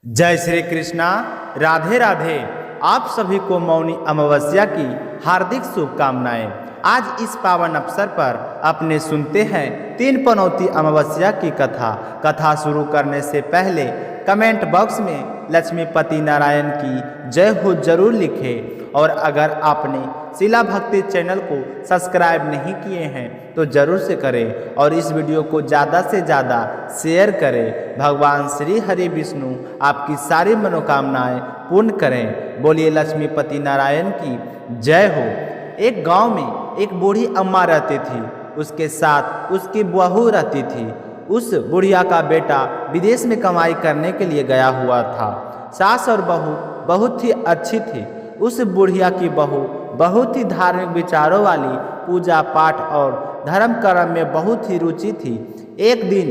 जय श्री कृष्णा। राधे राधे। आप सभी को मौनी अमावस्या की हार्दिक शुभकामनाएं। आज इस पावन अवसर पर अपने सुनते हैं तीन पनौती अमावस्या की कथा शुरू करने से पहले कमेंट बॉक्स में लक्ष्मीपति नारायण की जय हो जरूर लिखें। और अगर आपने शिला भक्ति चैनल को सब्सक्राइब नहीं किए हैं तो जरूर से करें और इस वीडियो को ज़्यादा से ज़्यादा शेयर करें। भगवान श्री हरि विष्णु आपकी सारी मनोकामनाएं पूर्ण करें। बोलिए लक्ष्मीपति नारायण की जय हो। एक गांव में एक बूढ़ी अम्मा रहती थी। उसके साथ उसकी बहू रहती थी। उस बुढ़िया का बेटा विदेश में कमाई करने के लिए गया हुआ था। सास और बहू बहुत ही अच्छी थी। उस बुढ़िया की बहू बहुत ही धार्मिक विचारों वाली, पूजा पाठ और धर्म कर्म में बहुत ही रुचि थी। एक दिन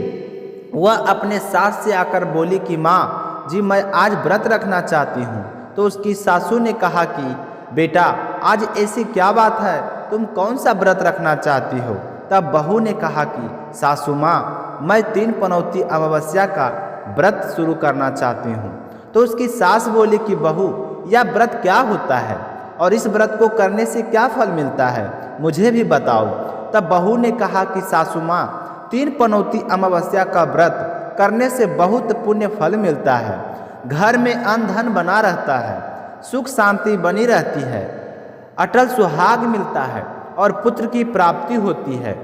वह अपने सास से आकर बोली कि माँ जी, मैं आज व्रत रखना चाहती हूँ। तो उसकी सासू ने कहा कि बेटा, आज ऐसी क्या बात है, तुम कौन सा व्रत रखना चाहती हो? तब बहू ने कहा कि सासू माँ, मैं तीन पनौती अमावस्या का व्रत शुरू करना चाहती हूँ। तो उसकी सास बोली कि बहू, यह व्रत क्या होता है और इस व्रत को करने से क्या फल मिलता है, मुझे भी बताओ। तब बहू ने कहा कि सासू माँ, तीन पनौती अमावस्या का व्रत करने से बहुत पुण्य फल मिलता है। घर में अन्न धन बना रहता है, सुख शांति बनी रहती है, अटल सुहाग मिलता है और पुत्र की प्राप्ति होती है।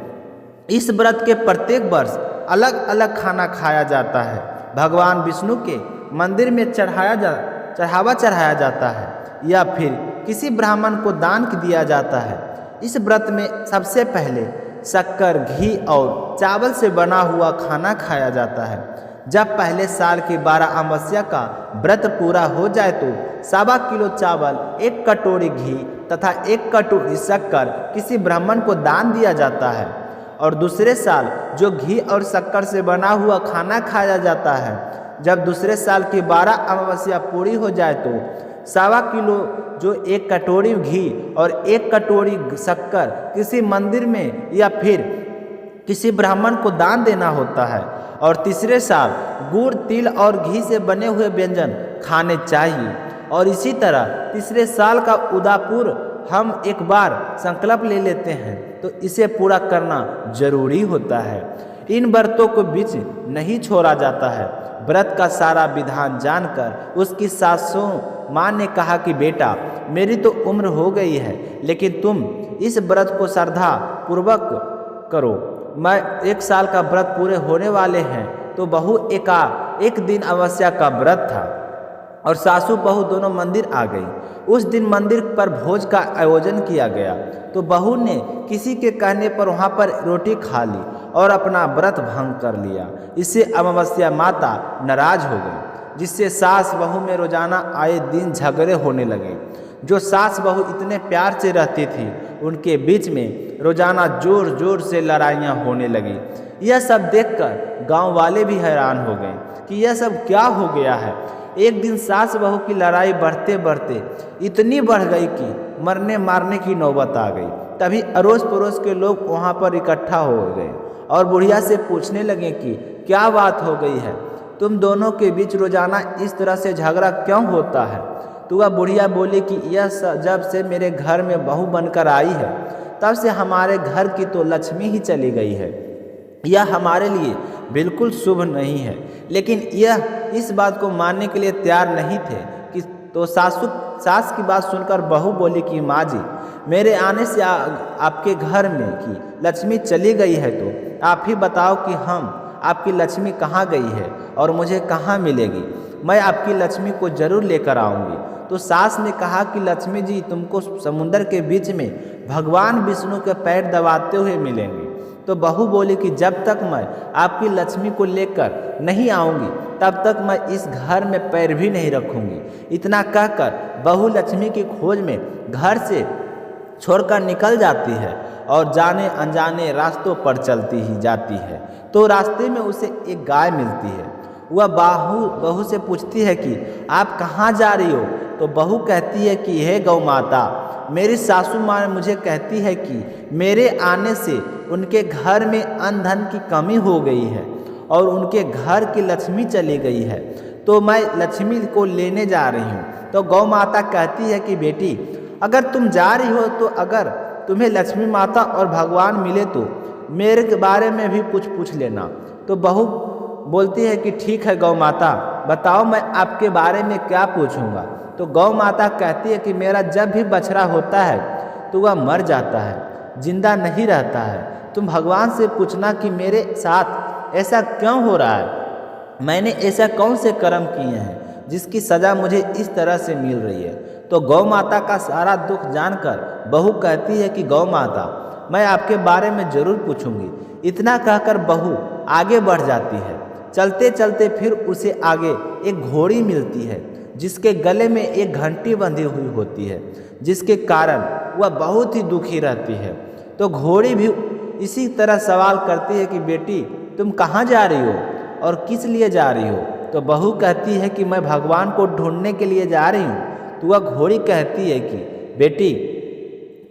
इस व्रत के प्रत्येक वर्ष अलग अलग खाना खाया जाता है। भगवान विष्णु के मंदिर में चढ़ावा चढ़ाया जाता है या फिर किसी ब्राह्मण को दान दिया जाता है। इस व्रत में सबसे पहले शक्कर, घी और चावल से बना हुआ खाना खाया जाता है। जब पहले साल की 12 अमावस्या का व्रत पूरा हो जाए तो 1.25 किलो चावल, 1 कटोरी घी तथा 1 कटोरी शक्कर किसी ब्राह्मण को दान दिया जाता है। और दूसरे साल जो घी और शक्कर से बना हुआ खाना खाया जाता है, जब दूसरे साल की 12 अमावस्या पूरी हो जाए तो 1.25 किलो जो 1 कटोरी घी और 1 कटोरी शक्कर किसी मंदिर में या फिर किसी ब्राह्मण को दान देना होता है। और तीसरे साल गुड़, तिल और घी से बने हुए व्यंजन खाने चाहिए। और इसी तरह तीसरे साल का उदापुर हम एक बार संकल्प ले लेते हैं तो इसे पूरा करना जरूरी होता है। इन व्रतों को बीच नहीं छोड़ा जाता है। व्रत का सारा विधान जानकर उसकी सासू माँ ने कहा कि बेटा, मेरी तो उम्र हो गई है, लेकिन तुम इस व्रत को श्रद्धा पूर्वक करो। मैं 1 साल का व्रत पूरे होने वाले हैं। तो बहू एक दिन अमावस्या का व्रत था और सासू बहू दोनों मंदिर आ गई। उस दिन मंदिर पर भोज का आयोजन किया गया तो बहू ने किसी के कहने पर वहाँ पर रोटी खा ली और अपना व्रत भंग कर लिया। इससे अमावस्या माता नाराज हो गई, जिससे सास बहू में रोजाना आए दिन झगड़े होने लगे। जो सास बहू इतने प्यार से रहती थी, उनके बीच में रोजाना जोर जोर से लड़ाइयाँ होने लगी। यह सब देखकर गांव वाले भी हैरान हो गए कि यह सब क्या हो गया है। एक दिन सास बहू की लड़ाई बढ़ते बढ़ते इतनी बढ़ गई कि मरने मारने की नौबत आ गई। तभी अड़ोस पड़ोस के लोग वहाँ पर इकट्ठा हो गए और बुढ़िया से पूछने लगे कि क्या बात हो गई है, तुम दोनों के बीच रोजाना इस तरह से झगड़ा क्यों होता है? तो वह बुढ़िया बोली कि यह जब से मेरे घर में बहू बनकर आई है, तब से हमारे घर की तो लक्ष्मी ही चली गई है। यह हमारे लिए बिल्कुल शुभ नहीं है। लेकिन यह इस बात को मानने के लिए तैयार नहीं थे कि तो सास की बात सुनकर बहू बोली कि माँ जी, मेरे आने से आपके घर में की लक्ष्मी चली गई है, तो आप ही बताओ कि हम आपकी लक्ष्मी कहाँ गई है और मुझे कहाँ मिलेगी? मैं आपकी लक्ष्मी को जरूर लेकर आऊँगी। तो सास ने कहा कि लक्ष्मी जी तुमको समुद्र के बीच में भगवान विष्णु के पैर दबाते हुए मिलेंगे। तो बहू बोली कि जब तक मैं आपकी लक्ष्मी को लेकर नहीं आऊँगी तब तक मैं इस घर में पैर भी नहीं रखूँगी। इतना कहकर बहू लक्ष्मी की खोज में घर से छोड़कर निकल जाती है और जाने अनजाने रास्तों पर चलती ही जाती है। तो रास्ते में उसे एक गाय मिलती है। वह बहू से पूछती है कि आप कहाँ जा रही हो? तो बहू कहती है कि हे गौ माता, मेरी सासू माँ मुझे कहती है कि मेरे आने से उनके घर में अन्न धन की कमी हो गई है और उनके घर की लक्ष्मी चली गई है। तो मैं लक्ष्मी को लेने जा रही हूँ। तो गौ माता कहती है कि बेटी अगर तुम जा रही हो तो अगर तुम्हें लक्ष्मी माता और भगवान मिले तो मेरे के बारे में भी कुछ पूछ लेना। तो बहू बोलती है कि ठीक है गौ माता, बताओ मैं आपके बारे में क्या पूछूंगा। तो गौ माता कहती है कि मेरा जब भी बछड़ा होता है तो वह मर जाता है, जिंदा नहीं रहता है। तुम भगवान से पूछना कि मेरे साथ ऐसा क्यों हो रहा है, मैंने ऐसा कौन से कर्म किए हैं जिसकी सज़ा मुझे इस तरह से मिल रही है। तो गौ माता का सारा दुख जानकर बहू कहती है कि गौ माता मैं आपके बारे में ज़रूर पूछूंगी। इतना कहकर बहू आगे बढ़ जाती है। चलते चलते फिर उसे आगे एक घोड़ी मिलती है जिसके गले में एक घंटी बंधी हुई होती है, जिसके कारण वह बहुत ही दुखी रहती है। तो घोड़ी भी इसी तरह सवाल करती है कि बेटी तुम कहाँ जा रही हो और किस लिए जा रही हो। तो बहू कहती है कि मैं भगवान को ढूंढने के लिए जा रही हूँ। तो वह घोड़ी कहती है कि बेटी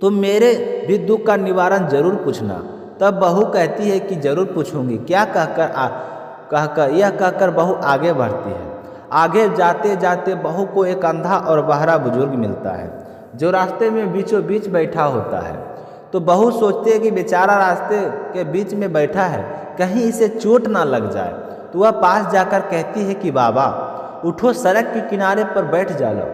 तुम मेरे भी दुख का निवारण जरूर पूछना। तब बहू कहती है कि जरूर पूछूंगी। क्या कहकर बहू आगे बढ़ती है। आगे जाते जाते बहू को एक अंधा और बहरा बुजुर्ग मिलता है जो रास्ते में बीचों बीच बैठा होता है। तो बहू सोचती है कि बेचारा रास्ते के बीच में बैठा है, कहीं इसे चोट ना लग जाए। तो वह पास जाकर कहती है कि बाबा उठो, सड़क के किनारे पर बैठ जाओ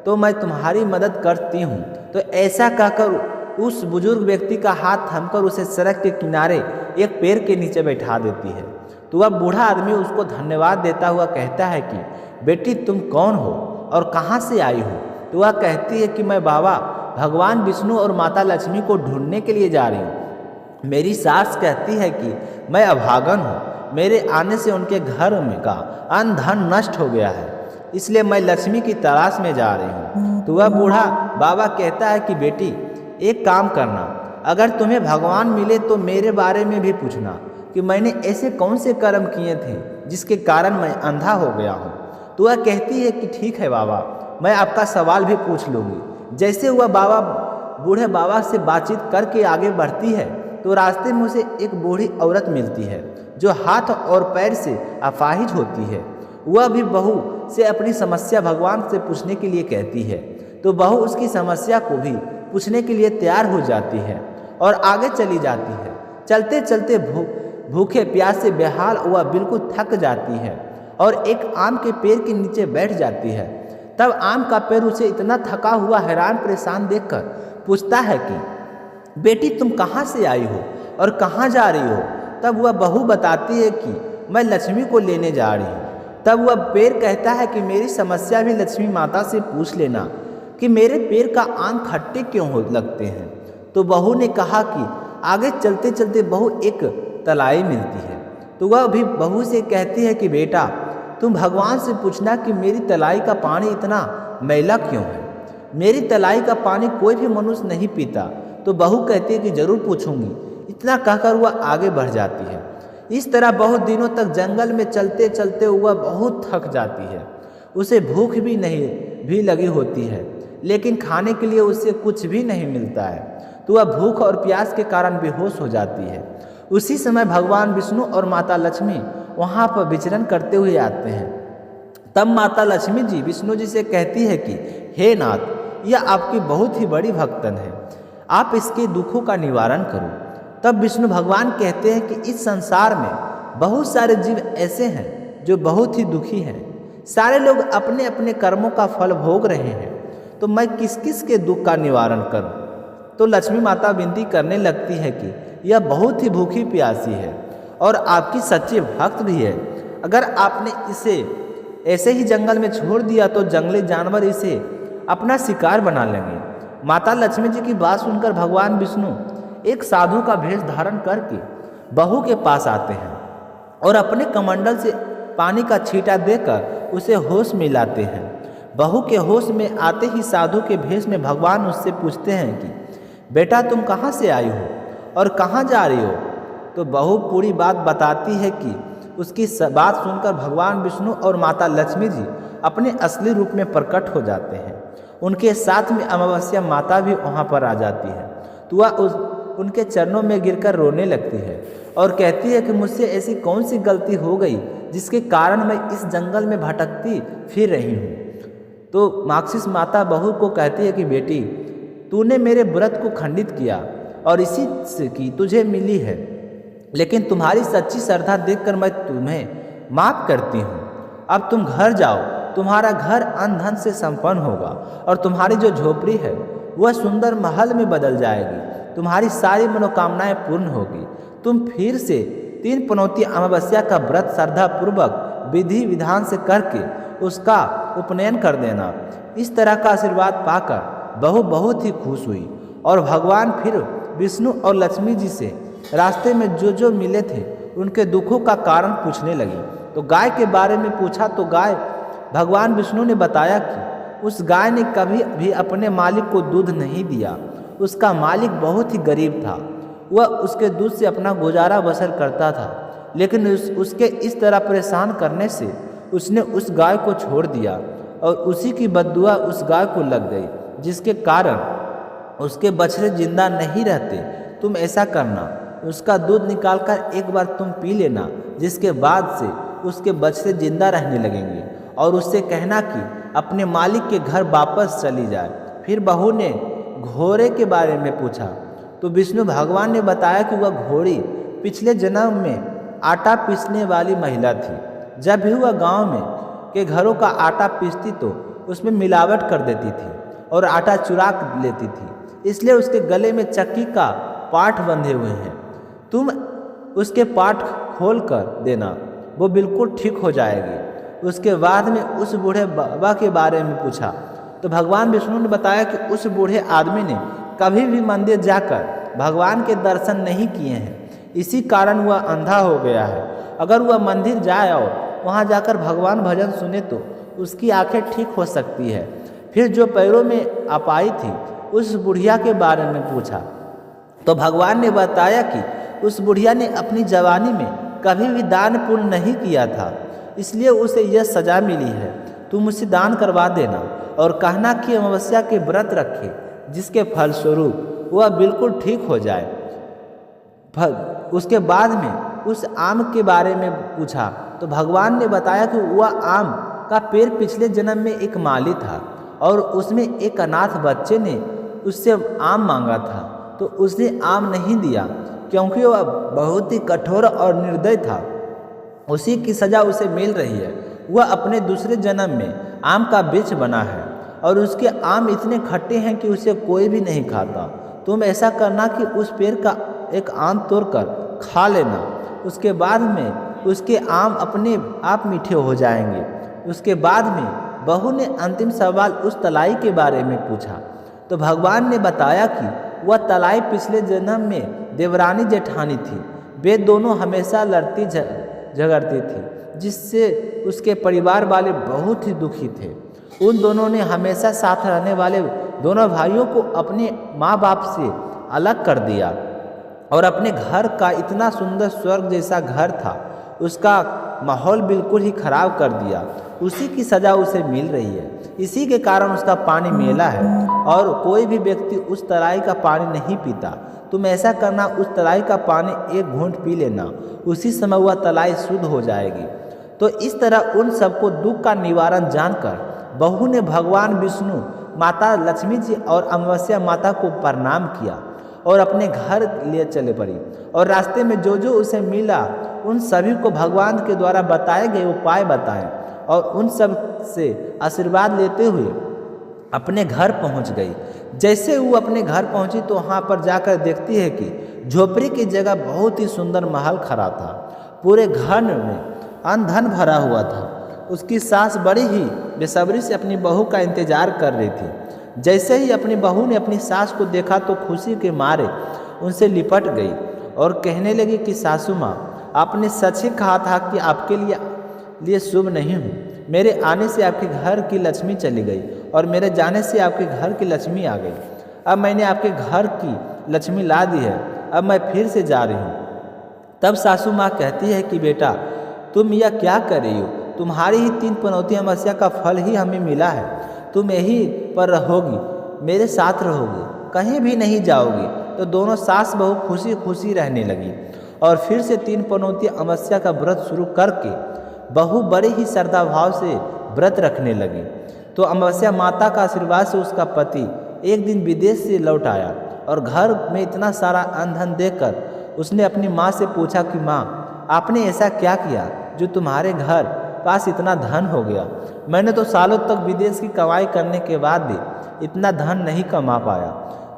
तो मैं तुम्हारी मदद करती हूँ। तो ऐसा कहकर उस बुजुर्ग व्यक्ति का हाथ थामकर उसे सड़क के किनारे एक पेड़ के नीचे बैठा देती है। तो वह बूढ़ा आदमी उसको धन्यवाद देता हुआ कहता है कि बेटी तुम कौन हो और कहाँ से आई हो। तो वह कहती है कि मैं बाबा भगवान विष्णु और माता लक्ष्मी को ढूंढने के लिए जा रही हूँ। मेरी सास कहती है कि मैं अभागन हूँ, मेरे आने से उनके घर में का अन्न धन नष्ट हो गया है, इसलिए मैं लक्ष्मी की तलाश में जा रही हूँ। तो वह बूढ़ा बाबा कहता है कि बेटी एक काम करना, अगर तुम्हें भगवान मिले तो मेरे बारे में भी पूछना कि मैंने ऐसे कौन से कर्म किए थे जिसके कारण मैं अंधा हो गया हूँ। तो वह कहती है कि ठीक है बाबा, मैं आपका सवाल भी पूछ लूँगी। जैसे वह बूढ़े बाबा से बातचीत करके आगे बढ़ती है तो रास्ते में उसे एक बूढ़ी औरत मिलती है जो हाथ और पैर से अपाहिज होती है। वह भी बहू से अपनी समस्या भगवान से पूछने के लिए कहती है। तो बहू उसकी समस्या को भी पूछने के लिए तैयार हो जाती है और आगे चली जाती है। चलते चलते भूखे प्यास से बेहाल वह बिल्कुल थक जाती है और एक आम के पेड़ के नीचे बैठ जाती है। तब आम का पेड़ उसे इतना थका हुआ हैरान परेशान देखकर पूछता है कि बेटी तुम कहाँ से आई हो और कहाँ जा रही हो। तब वह बहू बताती है कि मैं लक्ष्मी को लेने जा रही हूँ। तब वह पेड़ कहता है कि मेरी समस्या भी लक्ष्मी माता से पूछ लेना कि मेरे पेड़ का आम खट्टे क्यों लगते हैं। तो बहू ने कहा कि आगे चलते चलते बहू एक तलाई मिलती है। तो वह भी बहू से कहती है कि बेटा तुम भगवान से पूछना कि मेरी तलाई का पानी इतना मैला क्यों है, मेरी तलाई का पानी कोई भी मनुष्य नहीं पीता। तो बहू कहती है कि जरूर पूछूंगी। इतना कहकर वह आगे बढ़ जाती है। इस तरह बहुत दिनों तक जंगल में चलते चलते वह बहुत थक जाती है। उसे भूख भी लगी होती है, लेकिन खाने के लिए उसे कुछ भी नहीं मिलता है। तो वह भूख और प्यास के कारण बेहोश हो जाती है। उसी समय भगवान विष्णु और माता लक्ष्मी वहाँ पर विचरण करते हुए आते हैं। तब माता लक्ष्मी जी विष्णु जी से कहती है कि हे नाथ, यह आपकी बहुत ही बड़ी भक्तन है, आप इसके दुखों का निवारण करो। तब विष्णु भगवान कहते हैं कि इस संसार में बहुत सारे जीव ऐसे हैं जो बहुत ही दुखी हैं। सारे लोग अपने अपने कर्मों का फल भोग रहे हैं, तो मैं किस किस के दुख का निवारण करूं। तो लक्ष्मी माता विनती करने लगती है कि यह बहुत ही भूखी प्यासी है और आपकी सच्ची भक्त भी है। अगर आपने इसे ऐसे ही जंगल में छोड़ दिया तो जंगली जानवर इसे अपना शिकार बना लेंगे। माता लक्ष्मी जी की बात सुनकर भगवान विष्णु एक साधु का भेष धारण करके बहू के पास आते हैं और अपने कमंडल से पानी का छींटा देकर उसे होश में लाते हैं। बहू के होश में आते ही साधु के भेष में भगवान उससे पूछते हैं कि बेटा तुम कहाँ से आई हो और कहाँ जा रही हो। तो बहू पूरी बात बताती है कि उसकी बात सुनकर भगवान विष्णु और माता लक्ष्मी जी अपने असली रूप में प्रकट हो जाते हैं। उनके साथ में अमावस्या माता भी वहाँ पर आ जाती है। तो वह उनके चरणों में गिरकर रोने लगती है और कहती है कि मुझसे ऐसी कौन सी गलती हो गई जिसके कारण मैं इस जंगल में भटकती फिर रही हूँ। तो माक्सिस माता बहू को कहती है कि बेटी, तूने मेरे व्रत को खंडित किया और इसी से की तुझे मिली है, लेकिन तुम्हारी सच्ची श्रद्धा देखकर मैं तुम्हें माफ करती हूँ। अब तुम घर जाओ, तुम्हारा घर अन्न धन से संपन्न होगा और तुम्हारी जो झोपड़ी है वह सुंदर महल में बदल जाएगी। तुम्हारी सारी मनोकामनाएं पूर्ण होगी। तुम फिर से 3 पनौती अमावस्या का व्रत श्रद्धापूर्वक विधि विधान से करके उसका उपनयन कर देना। इस तरह का आशीर्वाद पाकर बहू बहुत ही खुश हुई और भगवान फिर विष्णु और लक्ष्मी जी से रास्ते में जो मिले थे उनके दुखों का कारण पूछने लगी। तो गाय के बारे में पूछा तो भगवान विष्णु ने बताया कि उस गाय ने कभी भी अपने मालिक को दूध नहीं दिया। उसका मालिक बहुत ही गरीब था। वह उसके दूध से अपना गुजारा बसर करता था, लेकिन उसके इस तरह परेशान करने से उसने उस गाय को छोड़ दिया और उसी की बददुआ उस गाय को लग गई, जिसके कारण उसके बछड़े जिंदा नहीं रहते। तुम ऐसा करना, उसका दूध निकालकर एक बार तुम पी लेना, जिसके बाद से उसके बछड़े जिंदा रहने लगेंगे, और उससे कहना कि अपने मालिक के घर वापस चली जाए। फिर बहू ने घोड़े के बारे में पूछा तो विष्णु भगवान ने बताया कि वह घोड़ी पिछले जन्म में आटा पीसने वाली महिला थी। जब भी वह गांव में के घरों का आटा पीसती तो उसमें मिलावट कर देती थी और आटा चुरा लेती थी, इसलिए उसके गले में चक्की का पाठ बंधे हुए हैं। तुम उसके पाठ खोल कर देना, वो बिल्कुल ठीक हो जाएगी। उसके बाद में उस बूढ़े बाबा के बारे में पूछा तो भगवान विष्णु ने बताया कि उस बूढ़े आदमी ने कभी भी मंदिर जाकर भगवान के दर्शन नहीं किए हैं, इसी कारण वह अंधा हो गया है। अगर वह मंदिर जाए और वहां जाकर भगवान भजन सुने तो उसकी आंखें ठीक हो सकती है। फिर जो पैरों में अपाई थी उस बुढ़िया के बारे में पूछा तो भगवान ने बताया कि उस बुढ़िया ने अपनी जवानी में कभी भी दान पुण्य नहीं किया था, इसलिए उसे यह सजा मिली है। तुम उसे दान करवा देना और कहना कि अमावस्या के व्रत रखे, जिसके फलस्वरूप वह बिल्कुल ठीक हो जाए। उसके बाद में उस आम के बारे में पूछा तो भगवान ने बताया कि वह आम का पेड़ पिछले जन्म में एक माली था और उसमें एक अनाथ बच्चे ने उससे आम मांगा था, तो उसने आम नहीं दिया क्योंकि वह बहुत ही कठोर और निर्दयी था। उसी की सजा उसे मिल रही है। वह अपने दूसरे जन्म में आम का वृक्ष बना है और उसके आम इतने खट्टे हैं कि उसे कोई भी नहीं खाता। तुम ऐसा करना कि उस पेड़ का एक आम तोड़कर खा लेना, उसके बाद में उसके आम अपने आप मीठे हो जाएंगे। उसके बाद में बहू ने अंतिम सवाल उस तलाई के बारे में पूछा तो भगवान ने बताया कि वह तलाई पिछले जन्म में देवरानी जेठानी थी। वे दोनों हमेशा लड़ती झगड़ती थी, जिससे उसके परिवार वाले बहुत ही दुखी थे। उन दोनों ने हमेशा साथ रहने वाले दोनों भाइयों को अपने माँ बाप से अलग कर दिया और अपने घर का इतना सुंदर स्वर्ग जैसा घर था उसका माहौल बिल्कुल ही खराब कर दिया। उसी की सजा उसे मिल रही है। इसी के कारण उसका पानी मेला है और कोई भी व्यक्ति उस तराई का पानी नहीं पीता। तुम ऐसा करना, उस तराई का पानी एक घूंट पी लेना, उसी समय वह तलाई शुद्ध हो जाएगी। तो इस तरह उन सबको दुख का निवारण जानकर बहू ने भगवान विष्णु, माता लक्ष्मी जी और अमावस्या माता को प्रणाम किया और अपने घर लिए चले पड़ी। और रास्ते में जो उसे मिला उन सभी को भगवान के द्वारा बताए गए उपाय बताए और उन सब से आशीर्वाद लेते हुए अपने घर पहुंच गई। जैसे वो अपने घर पहुंची तो वहाँ पर जाकर देखती है कि झोपड़ी की जगह बहुत ही सुंदर महल खड़ा था। पूरे घर में अन्न धन भरा हुआ था। उसकी सास बड़ी ही बेसब्री से अपनी बहू का इंतजार कर रही थी। जैसे ही अपनी बहू ने अपनी सास को देखा तो खुशी के मारे उनसे लिपट गई और कहने लगी कि सासू माँ, आपने सच ही कहा था कि आपके लिए शुभ नहीं हूँ। मेरे आने से आपके घर की लक्ष्मी चली गई और मेरे जाने से आपके घर की लक्ष्मी आ गई। अब मैंने आपके घर की लक्ष्मी ला दी है, अब मैं फिर से जा रही हूँ। तब सासू माँ कहती है कि बेटा, तुम यह क्या कर रही हो? तुम्हारी ही 3 पनौती अमावस्या का फल ही हमें मिला है। तुम यहीं पर रहोगी, मेरे साथ रहोगी, कहीं भी नहीं जाओगी। तो दोनों सास बहू खुशी खुशी रहने लगी और फिर से 3 पनौती अमावस्या का व्रत शुरू करके बहू बड़े ही श्रद्धा भाव से व्रत रखने लगी। तो अमावस्या माता का आशीर्वाद से उसका पति एक दिन विदेश से लौट आया और घर में इतना सारा अन्न धन देखकर उसने अपनी माँ से पूछा कि माँ, आपने ऐसा क्या किया जो तुम्हारे घर पास इतना धन हो गया? मैंने तो सालों तक विदेश की कमाई करने के बाद भी इतना धन नहीं कमा पाया।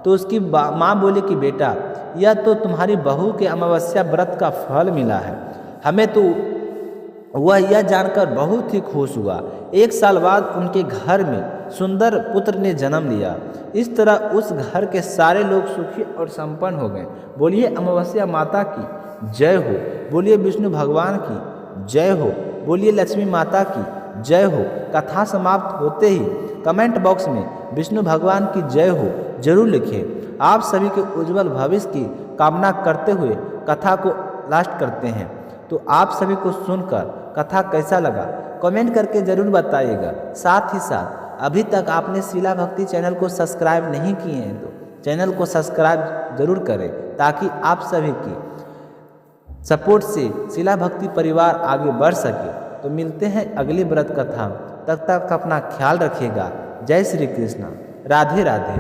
तो उसकी माँ बोली कि बेटा, यह तो तुम्हारी बहू के अमावस्या व्रत का फल मिला है। हमें तो वह यह जानकर बहुत ही खुश हुआ। 1 साल बाद उनके घर में सुंदर पुत्र ने जन्म लिया। इस तरह उस घर के सारे लोग सुखी और संपन्न हो गए। बोलिए अमावस्या माता की जय हो, बोलिए विष्णु भगवान की जय हो, बोलिए लक्ष्मी माता की जय हो। कथा समाप्त होते ही कमेंट बॉक्स में विष्णु भगवान की जय हो जरूर लिखें। आप सभी के उज्जवल भविष्य की कामना करते हुए कथा को लास्ट करते हैं। तो आप सभी को सुनकर कथा कैसा लगा कमेंट करके ज़रूर बताइएगा। साथ ही साथ अभी तक आपने शिला भक्ति चैनल को सब्सक्राइब नहीं किए हैं तो चैनल को सब्सक्राइब ज़रूर करें, ताकि आप सभी की सपोर्ट से शिला भक्ति परिवार आगे बढ़ सके। तो मिलते हैं अगली व्रत कथा, तब तक अपना ख्याल रखिएगा। जय श्री कृष्ण, राधे राधे।